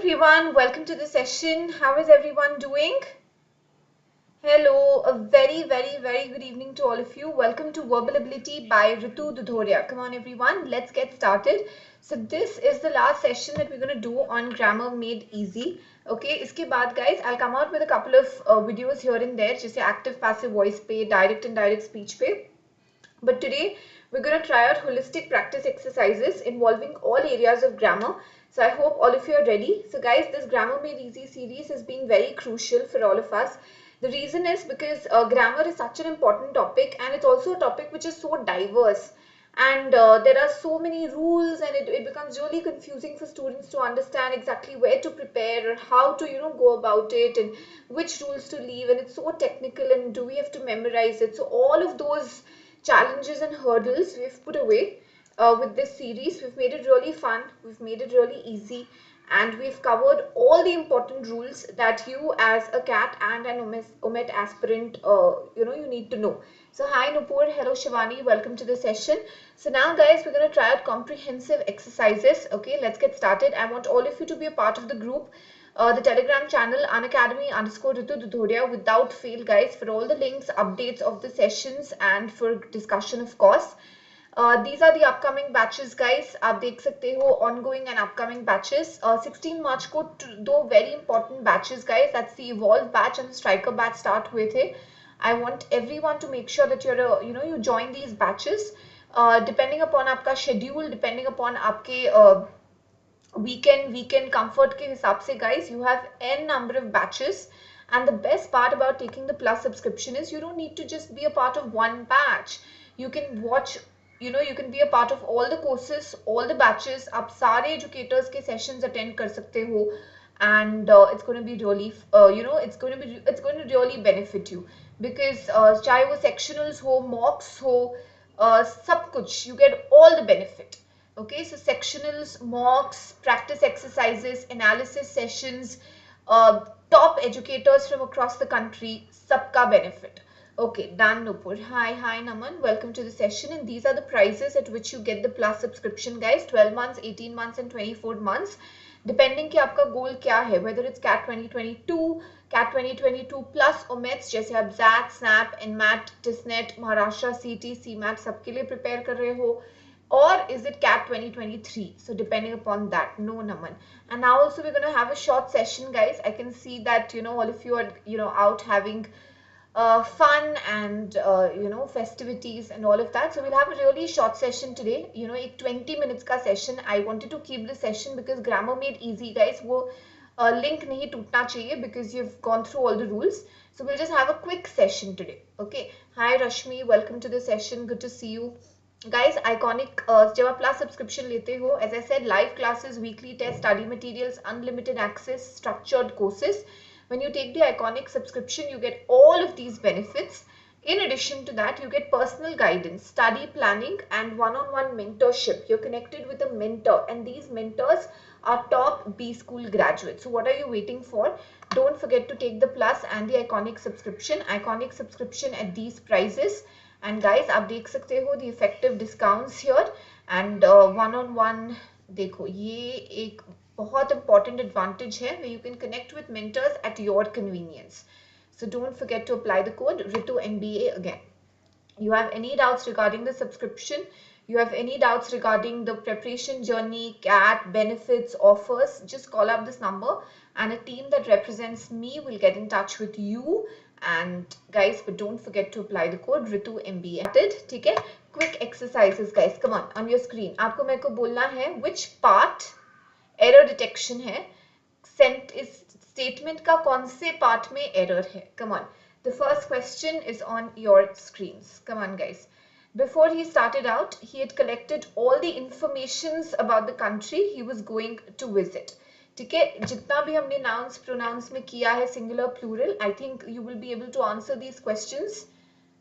everyone, welcome to the session. How is everyone doing? Hello, a very good evening to all of you. Welcome to Verbal Ability by Ritu Dudhoria. Come on everyone, let's get started. So this is the last session that we're going to do on grammar made easy. Okay, iske baad guys, I'll come out with a couple of videos here and there, just active passive voice pe, direct and indirect speech pe. But today we're going to try out holistic practice exercises involving all areas of grammar. So I hope all of you are ready. So guys, this Grammar Made Easy series has been very crucial for all of us. The reason is because grammar is such an important topic, and it's also a topic which is so diverse. And there are so many rules, and it becomes really confusing for students to understand exactly where to prepare or how to go about it, and which rules to leave, and it's so technical, and do we have to memorize it. So all of those challenges and hurdles we've put away with this series. We've made it really fun, we've made it really easy, and we've covered all the important rules that you as a CAT and an OMET aspirant you need to know. So hi Nupur, hello Shivani, welcome to the session. So now guys, we're going to try out comprehensive exercises. Okay, let's get started. I want all of you to be a part of the group. The Telegram channel Unacademy _Ritu Dhudhoria, without fail guys, for all the links, updates of the sessions and for discussion of course. These are the upcoming batches guys. आप देख सकते हो ongoing and upcoming batches. 16 March को दो very important batches guys. That's the Evolve batch and the Striker batch start हुए थे. I want everyone to make sure that you join these batches. Depending upon आपका schedule, depending upon आपके weekend comfort के हिसाब से guys, you have n number of batches, and the best part about taking the plus subscription is you don't need to just be a part of one batch. You can watch, you can be a part of all the courses, all the batches. आप सारे educators के sessions attend कर सकते हो, and it's going to be really it's going to really benefit you, because चाहे वो sectionals हो, mocks हो, सब कुछ, you get all the benefit. Okay, so sectionals, mocks, practice exercises, analysis sessions, top educators from across the country, sabka benefit. Okay, done Nupur. Hi Naman, welcome to the session, and these are the prices at which you get the plus subscription guys. 12 months, 18 months and 24 months, depending कि आपका goal क्या है, whether it's CAT 2022, CAT 2022 plus OMETs जैसे आप ZAT, SNAP, NMAT, TISNET, Maharashtra, CT, CMAT सबके लिए prepare कर रहे हो, or is it CAT 2023? So depending upon that, no Naman. And now also we're going to have a short session guys. I can see that all of you are out having fun and festivities and all of that. So we'll have a really short session today, a 20 minutes ka session. I wanted to keep the session because Grammar Made Easy guys, wo link nahi tootna chahiye, because you've gone through all the rules. So we'll just have a quick session today. Okay, hi Rashmi, welcome to the session, good to see you guys. Iconic, जब आप plus subscription लेते हो, as I said, live classes, weekly tests, study materials, unlimited access, structured courses. When you take the Iconic subscription, you get all of these benefits. In addition to that, you get personal guidance, study planning, and one-on-one mentorship. You're connected with a mentor, and these mentors are top B school graduates. So what are you waiting for? Don't forget to take the plus and the Iconic subscription. Iconic subscription at these prices. And guys, आप देख सकते हो the effective discounts here, and one-on-one देखो, ये एक बहुत important advantage है where you can connect with mentors at your convenience. So don't forget to apply the code RITUNBA again. You have any doubts regarding the subscription, you have any doubts regarding the preparation journey, CAT, benefits, offers, just call up this number and a team that represents me will get in touch with you. And guys, but don't forget to apply the code RITUMBA. ठीक है? Quick exercises guys, come on your screen. आपको मेरे को बोलना है which part error detection है, इस statement का कौन से part में error है. Come on. The first question is on your screens. Come on guys. Before he started out, he had collected all the informations about the country he was going to visit. ठीक है, जितना भी हमने nouns pronouns में किया है, singular plural, I think you will be able to answer these questions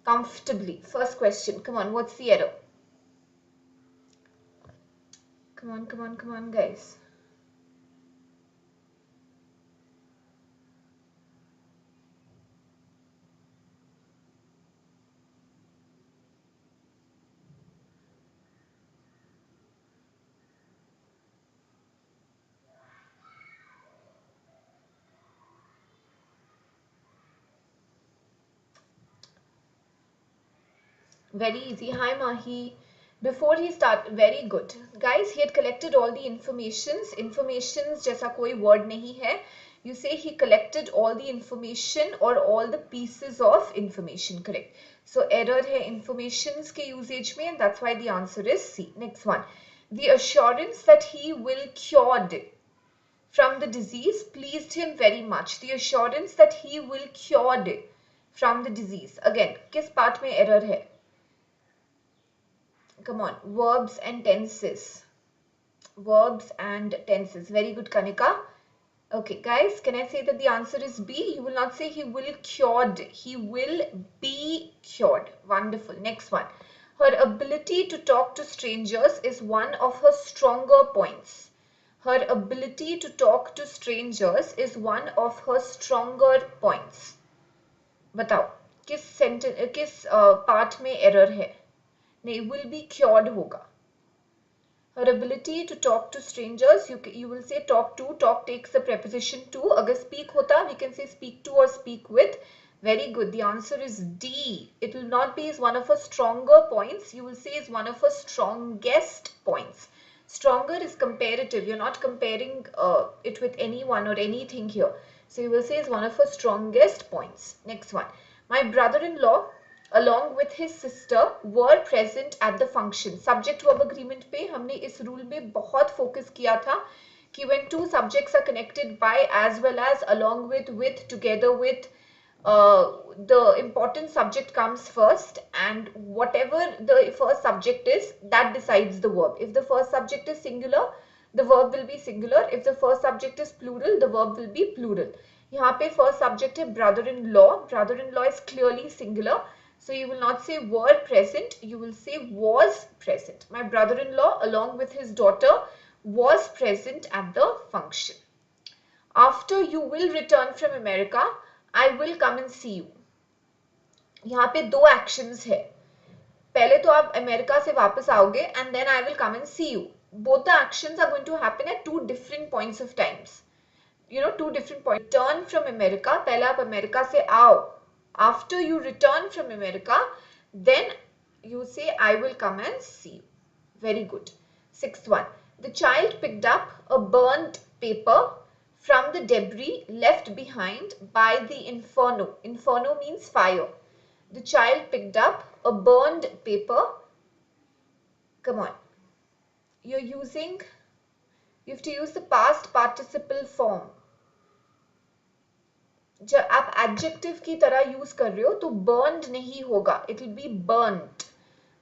comfortably. First question, come on, what's the error? Come on guys. Very easy. Hi Mahi. Before he start, very good. Guys, he had collected all the informations जैसा कोई word नहीं है. You say he collected all the information or all the pieces of information. Correct. So error है informations के usage में, and that's why the answer is C. Next one. The assurance that he will cured from the disease pleased him very much. The assurance that he will cured from the disease. Again, किस part में error है? Come on, verbs and tenses. Verbs and tenses. Very good, Kanika. Okay, guys, can I say that the answer is B? You will not say he will cured. He will be cured. Wonderful. Next one. Her ability to talk to strangers is one of her stronger points. Her ability to talk to strangers is one of her stronger points. बताओ किस sentence किस part में error है? नहीं, will be cured होगा. Her ability to talk to strangers, you will say talk to. Talk takes the preposition to. अगर speak होता, we can say speak to or speak with. Very good. The answer is D. It will not be as one of her stronger points. You will say is one of her strongest points. Stronger is comparative. You're not comparing it with anyone or anything here. So you will say is one of her strongest points. Next one. My brother-in-law along with his sister were present at the function. Subject verb agreement पे हमने इस rule में बहुत focus किया था कि when two subjects are connected by, as well as, along with, together with, the important subject comes first, and whatever the first subject is, that decides the verb. If the first subject is singular, the verb will be singular. If the first subject is plural, the verb will be plural. यहाँ पे first subject है brother-in-law. Brother-in-law is clearly singular. So you will not say were present, you will say was present. My brother-in-law along with his daughter was present at the function. After you will return from America, I will come and see you. यहाँ पे दो actions है. पहले तो आप America से वापस आओगे and then I will come and see you. Both the actions are going to happen at two different points of times. You know, two different points. Return from America, पहले आप America से आओ. After you return from America, then you say, I will come and see you. Very good. Sixth one. The child picked up a burnt paper from the debris left behind by the inferno. Inferno means fire. The child picked up a burned paper. Come on. You have to use the past participle form. जब आप adjective की तरह use कर रहे हो तो burned नहीं होगा, it will be burnt.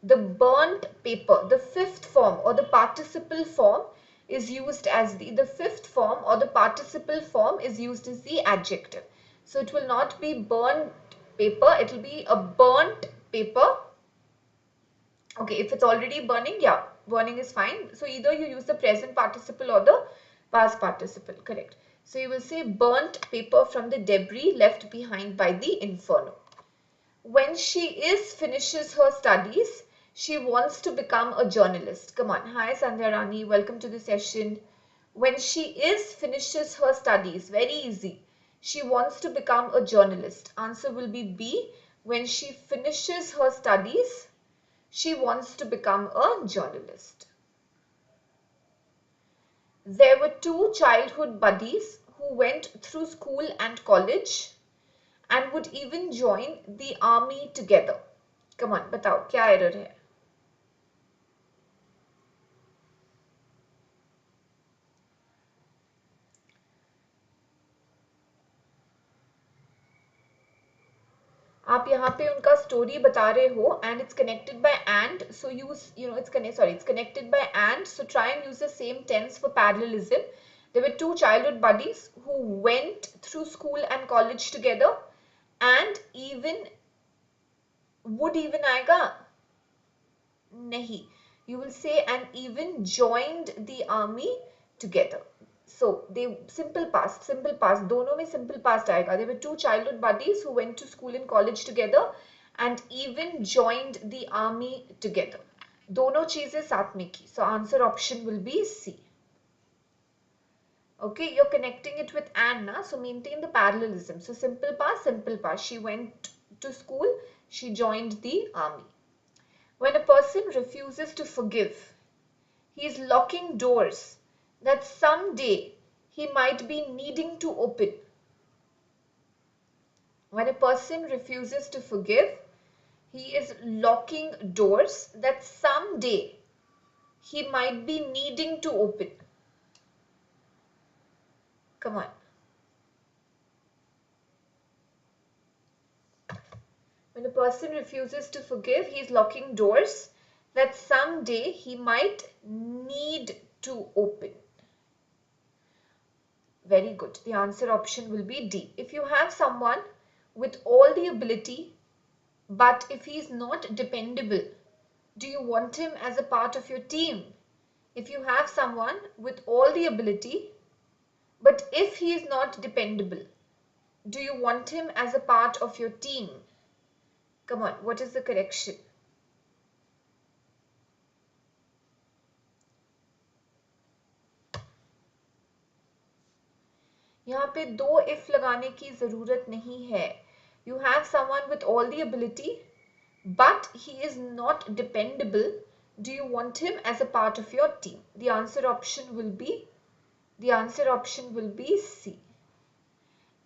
The burnt paper, the fifth form or the participle form is used as the fifth form or the participle form is used as the adjective. So it will not be burnt paper, it will be a burnt paper. Okay, if it's already burning, yeah, burning is fine. So either you use the present participle or the past participle, correct. So you will say burnt paper from the debris left behind by the inferno. When she finishes her studies, she wants to become a journalist. Come on. Hi Sandhya Rani, welcome to the session. When she finishes her studies, very easy. She wants to become a journalist. Answer will be B. When she finishes her studies, she wants to become a journalist. There were two childhood buddies who went through school and college and would even join the army together. Come on, बताओ क्या error है? आप यहाँ पे उनका story बता रहे हो and it's connected by and, so it's connected by and, so try and use the same tense for parallelism. There were two childhood buddies who went through school and college together and would even आएगा? नहीं. You will say and even joined the army together. So they simple past, दोनों में simple past आएगा. They were two childhood buddies who went to school and college together and even joined the army together. दोनों चीजें साथ में की. So answer option will be C. Okay, you're connecting it with and na, so maintain the parallelism. So simple past. She went to school, she joined the army. When a person refuses to forgive, he is locking doors that someday he might be needing to open. When a person refuses to forgive, he is locking doors that someday he might be needing to open. Come on. When a person refuses to forgive, he is locking doors that someday he might need to open. Very good. The answer option will be D. If you have someone with all the ability, but if he is not dependable, do you want him as a part of your team? If you have someone with all the ability, but if he is not dependable, do you want him as a part of your team? Come on, what is the correction? यहाँ पे दो if लगाने की ज़रूरत नहीं है. You have someone with all the ability, but he is not dependable. Do you want him as a part of your team? The answer option will be C.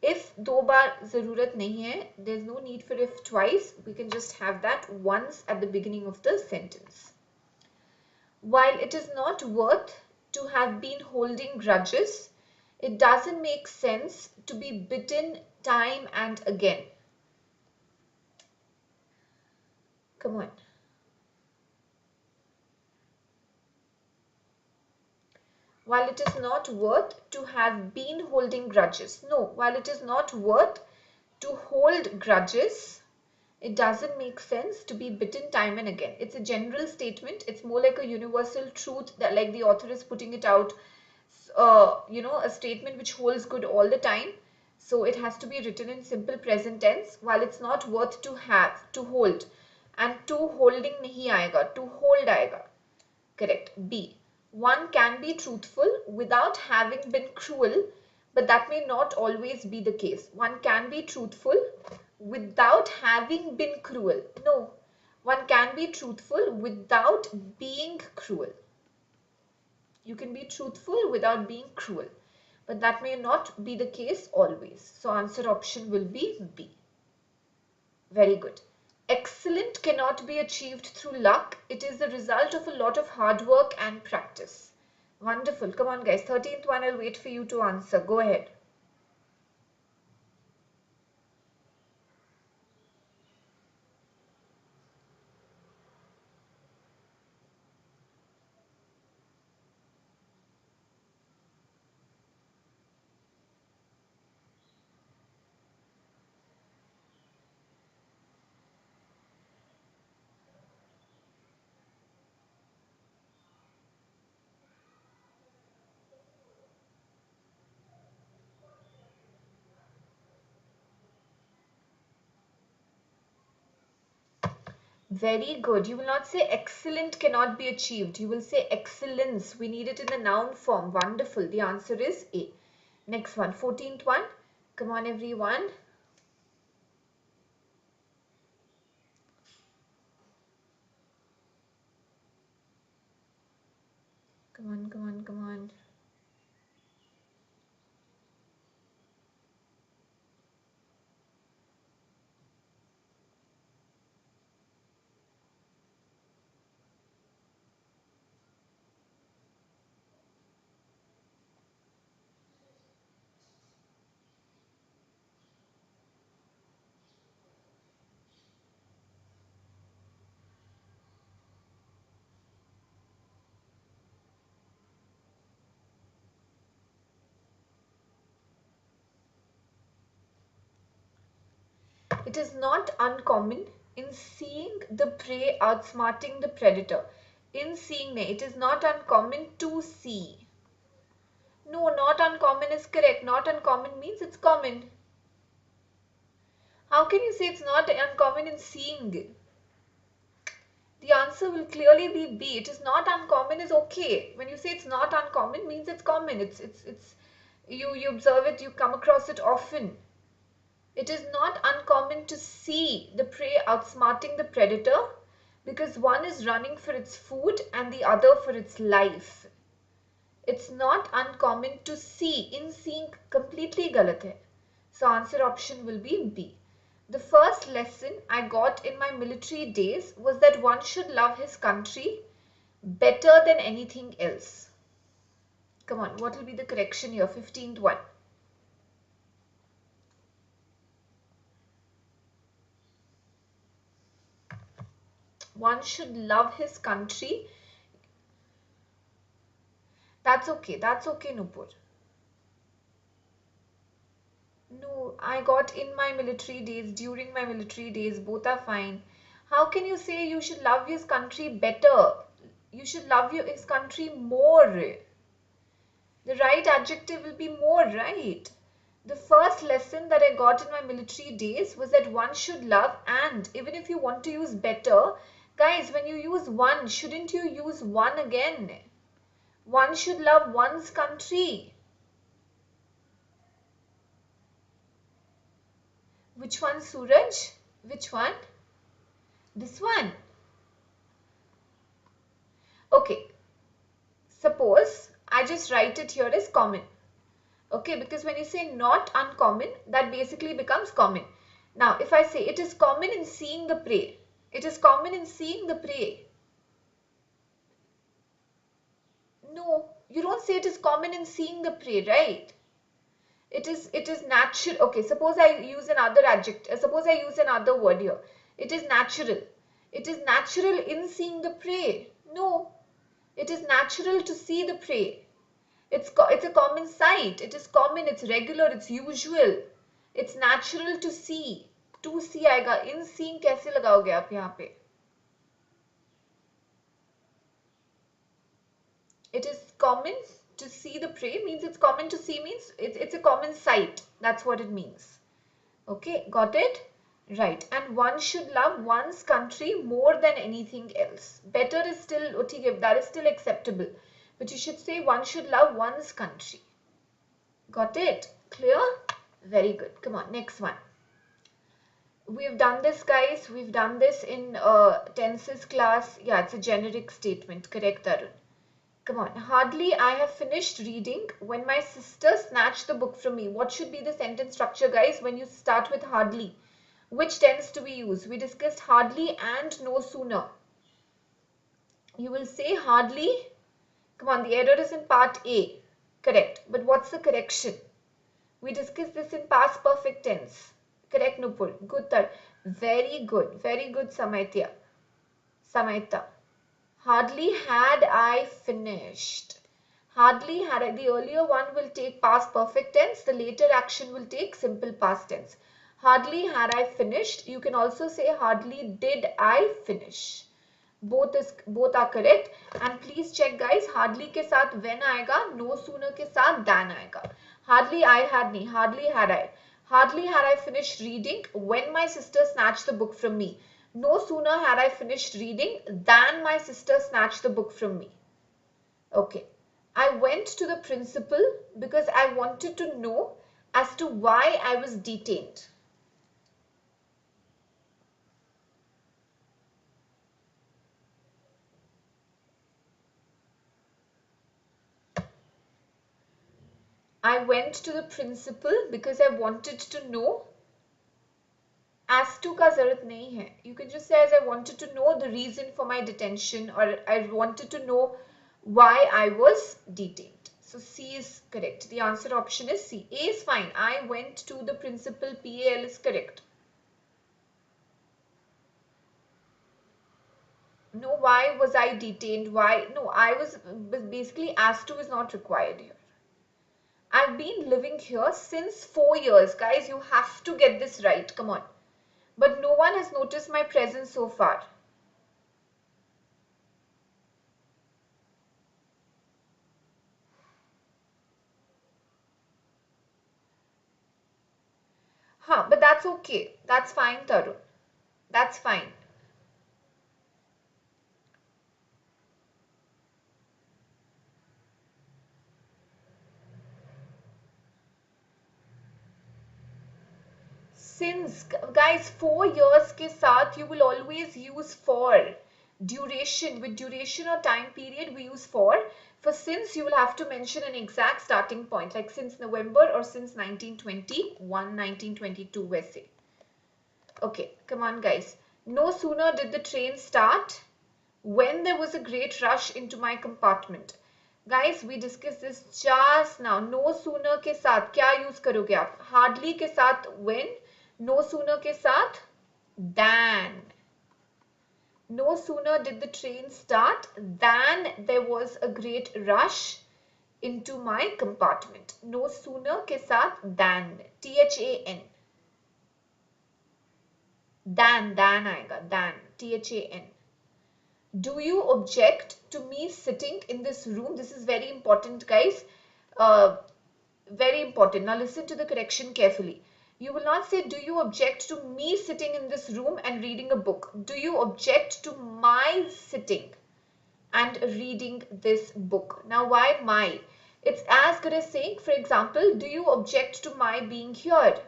If दो बार ज़रूरत नहीं है, there's no need for if twice. We can just have that once at the beginning of the sentence. While it is not worth to have been holding grudges, it doesn't make sense to be bitten time and again. Come on. While it is not worth to have been holding grudges. No, while it is not worth to hold grudges, it doesn't make sense to be bitten time and again. It's a general statement. It's more like a universal truth that like the author is putting it out. A statement which holds good all the time. So it has to be written in simple present tense. While it's not worth to have, to hold. And to holding nahi aayega, to hold aayega. Correct. B. One can be truthful without having been cruel, but that may not always be the case. One can be truthful without having been cruel. No, one can be truthful without being cruel. You can be truthful without being cruel, but that may not be the case always. So answer option will be B. Very good. Excellent cannot be achieved through luck. It is the result of a lot of hard work and practice. Wonderful. Come on guys. 13th one, I'll wait for you to answer. Go ahead. Very good. You will not say excellent cannot be achieved. You will say excellence. We need it in the noun form. Wonderful. The answer is A. Next one, 14th one. Come on, everyone. Come on, come on, come on. It is not uncommon in seeing the prey outsmarting the predator. In seeing, it is not uncommon to see. No, not uncommon is correct. Not uncommon means it's common. How can you say it's not uncommon in seeing? The answer will clearly be B. It is not uncommon is okay. When you say it's not uncommon means it's common. It's you observe it, you come across it often. It is not uncommon to see the prey outsmarting the predator, because one is running for its food and the other for its life. It's not uncommon to see. In seeing completely galat hai. So answer option will be B. The first lesson I got in my military days was that one should love his country better than anything else. Come on, what will be the correction here? 15th one. One should love his country. That's okay, Nupur. No, I got in my military days, during my military days, both are fine. How can you say you should love his country better? You should love his country more. The right adjective will be more, right? The first lesson that I got in my military days was that one should love, and even if you want to use better, guys, when you use one, shouldn't you use one again? One should love one's country. Which one, Suraj? Which one? This one. Okay. Suppose I just write it here as common. Okay, because when you say not uncommon, that basically becomes common. Now, if I say it is common in seeing the prey, it is common in seeing the prey. No, you don't say it is common in seeing the prey, right? It is natural. Okay, suppose I use another adjective. Suppose I use another word here. It is natural. It is natural in seeing the prey. No, it is natural to see the prey. It's a common sight. It is common. It's regular. It's usual. It's natural to see. To see आएगा. In seeing कैसे लगाओगे आप यहाँ पे? It is common to see the prey means it's common to see means it's a common sight. That's what it means. Okay, got it? Right. And one should love one's country more than anything else. Better is still, okay, that is still acceptable. But you should say one should love one's country. Got it? Clear? Very good. Come on, next one. We've done this, guys. We've done this in tenses class. Yeah, it's a generic statement. Correct, Arun. Come on. Hardly I have finished reading when my sister snatched the book from me. What should be the sentence structure, guys, when you start with hardly? Which tense do we use? We discussed hardly and no sooner. You will say hardly. Come on, the error is in part A. Correct. But what's the correction? We discussed this in past perfect tense. Correct, Nupur. Good, Tar. Very good. Very good, Samaitya. Samaita. Hardly had I finished. Hardly had I. The earlier one will take past perfect tense. The later action will take simple past tense. Hardly had I finished. You can also say hardly did I finish. Both are correct. And please check, guys. Hardly के साथ when आएगा. No sooner के साथ than आएगा. Hardly I had नहीं. Hardly had I. Hardly had I finished reading when my sister snatched the book from me. No sooner had I finished reading than my sister snatched the book from me. Okay. I went to the principal because I wanted to know as to why I was detained. I went to the principal because I wanted to know. As to का जरूरत नहीं है. You can just say as I wanted to know the reason for my detention, or I wanted to know why I was detained. So C is correct. The answer option is C. A is fine. I went to the principal. PAL is correct. No, why was I detained? Why? No, I was basically asked to is not required here. I've been living here since 4 years. Guys, you have to get this right. Come on. But no one has noticed my presence so far. Huh, but that's okay. That's fine, Tarun. That's fine. Since, guys, 4 years के साथ you will always use for. Duration, with duration or time period we use for. For since, you will have to mention an exact starting point, like since November or since 1921, 1922 वैसे. Okay, come on guys. No sooner did the train start when there was a great rush into my compartment. Guys, we discussed this just now. No sooner के साथ क्या use करोगे आप? Hardly के साथ when, no sooner के साथ than. No sooner did the train start than there was a great rush into my compartment. No sooner के साथ than. THAN. Than आएगा. Than. THAN. Do you object to me sitting in this room? This is very important, guys. Very important. Now listen to the correction carefully. You will not say, do you object to me sitting in this room and reading a book? Do you object to my sitting and reading this book? Now, why my? It's as good as saying, for example, do you object to my being here?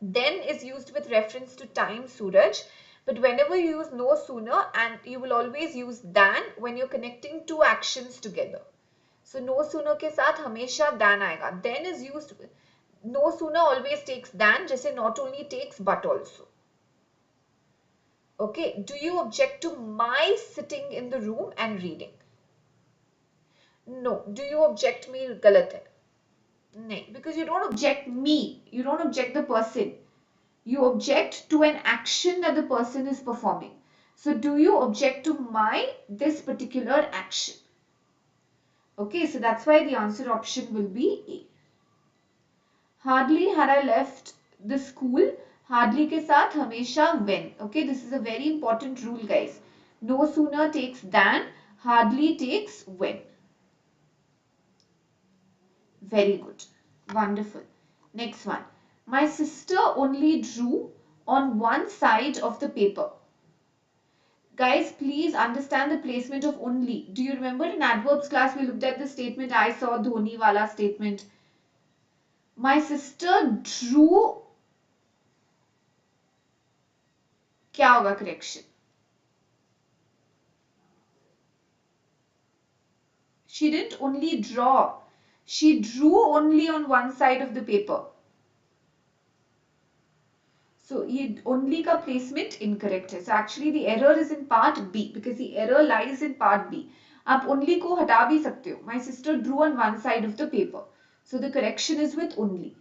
Then is used with reference to time, Suraj. But whenever you use no sooner, and you will always use than when you're connecting two actions together. So no sooner के साथ हमेशा than आएगा. Then is used. No sooner always takes than, जैसे not only takes but also. Okay. Do you object to my sitting in the room and reading? No. Do you object me? गलत है. नहीं. Because you don't object me. You don't object the person. You object to an action that the person is performing. So do you object to this particular action? Okay, so that's why the answer option will be A. Hardly had I left the school. Hardly के साथ हमेशा when. Okay, this is a very important rule, guys. No sooner takes than. Hardly takes when. Very good. Wonderful. Next one. My sister only drew on one side of the paper. Guys, please understand the placement of only. Do you remember in adverbs class we looked at the statement I saw Dhoni wala statement. My sister drew. क्या होगा correction? She didn't only draw. She drew only on one side of the paper. So ये only का placement incorrect है. So actually the error is in part B because the error lies in part B. आप only को हटा भी सकते हो. My sister drew on one side of the paper. So the correction is with only.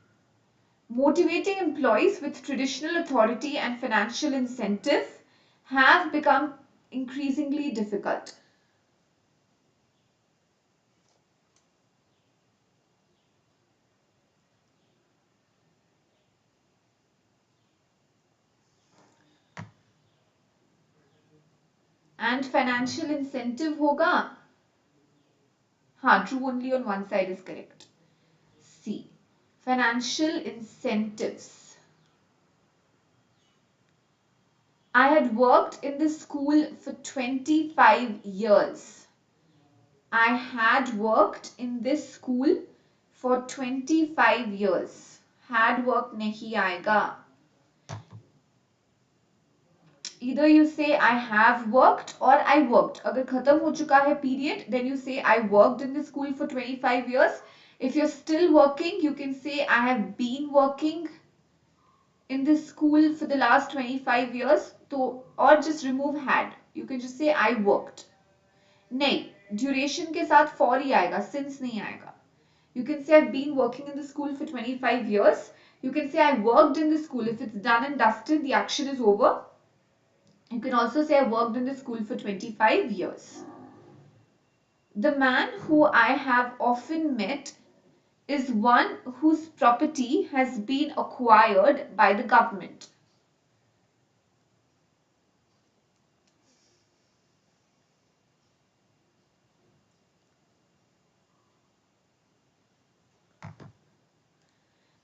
Motivating employees with traditional authority and financial incentive have become increasingly difficult. And financial incentive होगा. हाँ, drew only on one side is correct. C. Financial incentives. I had worked in the school for 25 years. I had worked in this school for 25 years. Had worked नहीं आएगा. Either you say I have worked or I worked. अगर खत्म हो चुका है period, then you say I worked in the school for 25 years. If you're still working, you can say I have been working in this school for the last 25 years. So, or just remove had. You can just say I worked. नहीं, duration के साथ for ही आएगा, since नहीं आएगा. You can say I've been working in the school for 25 years. You can say I worked in the school. If it's done and dusted, the action is over. You can also say I worked in the school for 25 years. The man who I have often met is one whose property has been acquired by the government.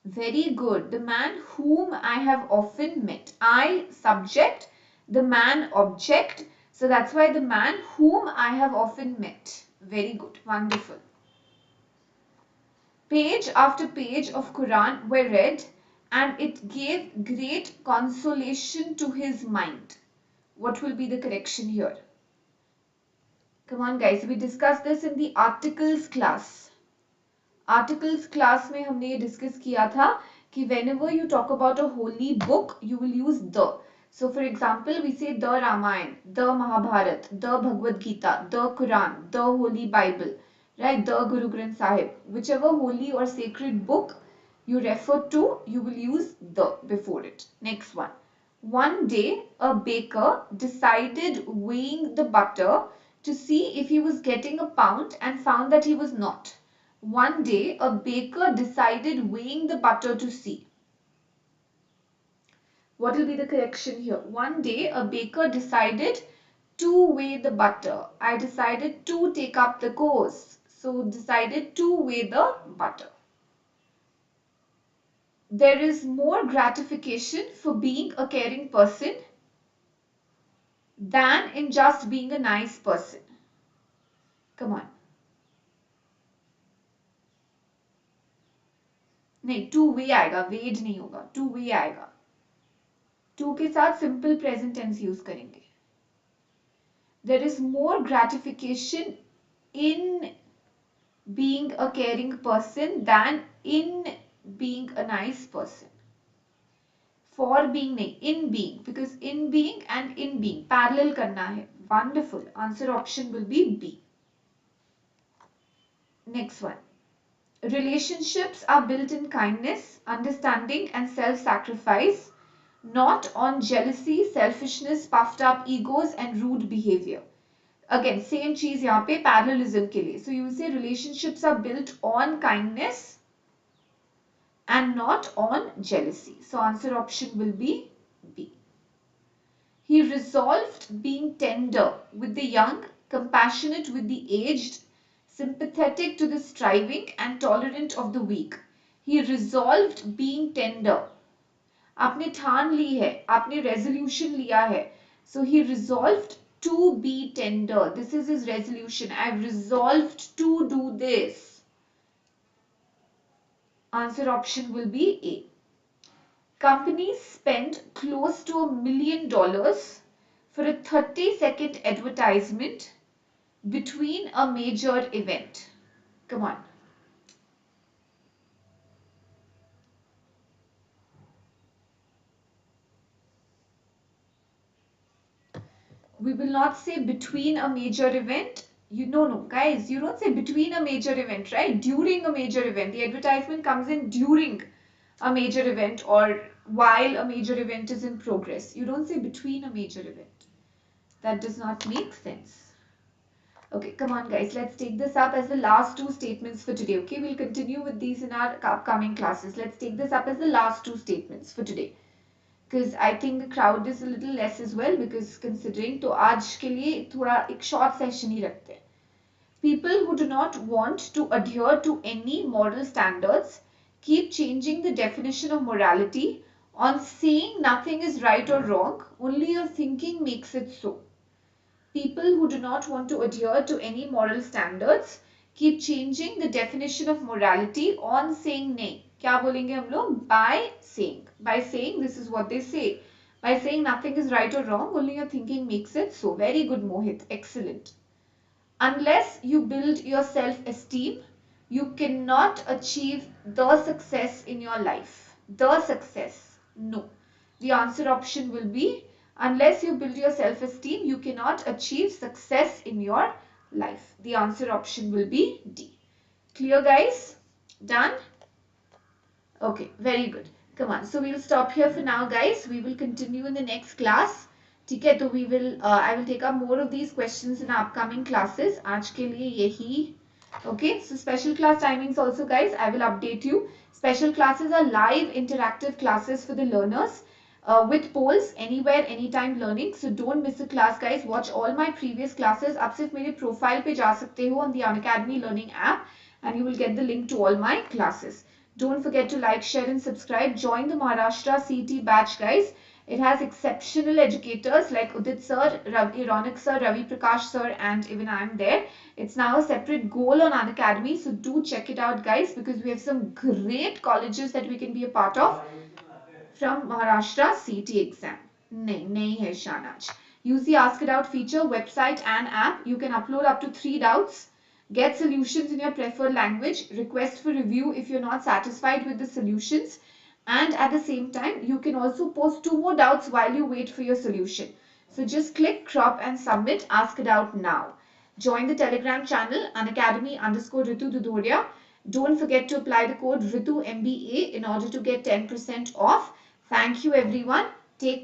Very good. The man whom I have often met. I subject, the man object. So that's why the man whom I have often met. Very good. Wonderful. Page after page of Quran were read and it gave great consolation to his mind. What will be the correction here? Come on guys, we discussed this in the articles class. Articles class में हमने ये discuss किया था कि whenever you talk about a holy book, you will use the. So for example, we say the Ramayana, the Mahabharata, the Bhagavad Gita, the Quran, the Holy Bible, right? The Guru Granth Sahib. Whichever holy or sacred book you refer to, you will use the before it. Next one. One day, a baker decided weighing the butter to see if he was getting a pound and found that he was not. One day, a baker decided weighing the butter to see. What will be the correction here? One day, a baker decided to weigh the butter. I decided to take up the course. So, decided to weigh the butter. There is more gratification for being a caring person than in just being a nice person. Come on. नहीं, two way आएगा, वेड नहीं होगा, two way आएगा. To के साथ simple present tense use करेंगे. There is more gratification in being a caring person than in being a nice person. For being नहीं, in being, because in being and in being parallel करना है. Wonderful. Answer option will be B. Next one. Relationships are built in kindness, understanding and self-sacrifice, not on jealousy, selfishness, puffed up egos and rude behavior. Again, same cheese यहाँ पे parallelism के लिए. So you will say relationships are built on kindness and not on jealousy. So answer option will be B. He resolved being tender with the young, compassionate with the aged, sympathetic to the striving and tolerant of the weak. He resolved being tender. आपने ठान ली है, आपने resolution लिया है. So he resolved to be tender. This is his resolution. I've resolved to do this. Answer option will be A. Companies spend close to $1 million for a 30-second advertisement between a major event. Come on. We will not say between a major event. No, guys, you don't say between a major event, right? During a major event. The advertisement comes in during a major event or while a major event is in progress. You don't say between a major event. That does not make sense. Okay, come on guys, let's take this up as the last two statements for today. Okay, we'll continue with these in our upcoming classes. Let's take this up as the last two statements for today. Because I think the crowd is a little less as well, because considering तो आज के लिए थोड़ा एक short session ही रखते हैं. People who do not want to adhere to any moral standards keep changing the definition of morality on saying nothing is right or wrong, only your thinking makes it so. People who do not want to adhere to any moral standards keep changing the definition of morality on saying नहीं. क्या बोलेंगे हम लोग? By saying. By saying this is what they say. By saying nothing is right or wrong, only your thinking makes it so. Very good, Mohit. Excellent. Unless you build your self-esteem, you cannot achieve the success in your life. The success. No. The answer option will be unless you build your self-esteem, you cannot achieve success in your life. The answer option will be D. Clear, guys? Done? Okay, very good. Come on. So we'll stop here for now, guys. We will continue in the next class. ठीक है, तो I will take up more of these questions in our upcoming classes. आज के लिए यही. Okay, so special class timings also, guys, I will update you. Special classes are live interactive classes for the learners. With polls anywhere anytime learning, so don't miss a class, guys. Watch all my previous classes. आप सिर्फ मेरे profile पे जा सकते हो on the Unacademy learning app and you will get the link to all my classes. Don't forget to like, share and subscribe. Join the Maharashtra CET batch, guys. It has exceptional educators like Udit sir, Ronak sir, Ravi Prakash sir, and even I am there. It's now a separate goal on Unacademy, so do check it out, guys, because we have some great colleges that we can be a part of from Maharashtra CET exam. नहीं है Shanaz. Use the Ask It Out feature, website and app. You can upload up to 3 doubts. Get solutions in your preferred language. Request for review if you're not satisfied with the solutions. And at the same time, you can also post 2 more doubts while you wait for your solution. So just click, crop and submit. Ask It Out now. Join the Telegram channel Unacademy_Ritu Dhudhoria. Don't forget to apply the code RITUMBA in order to get 10% off. Thank you everyone. Take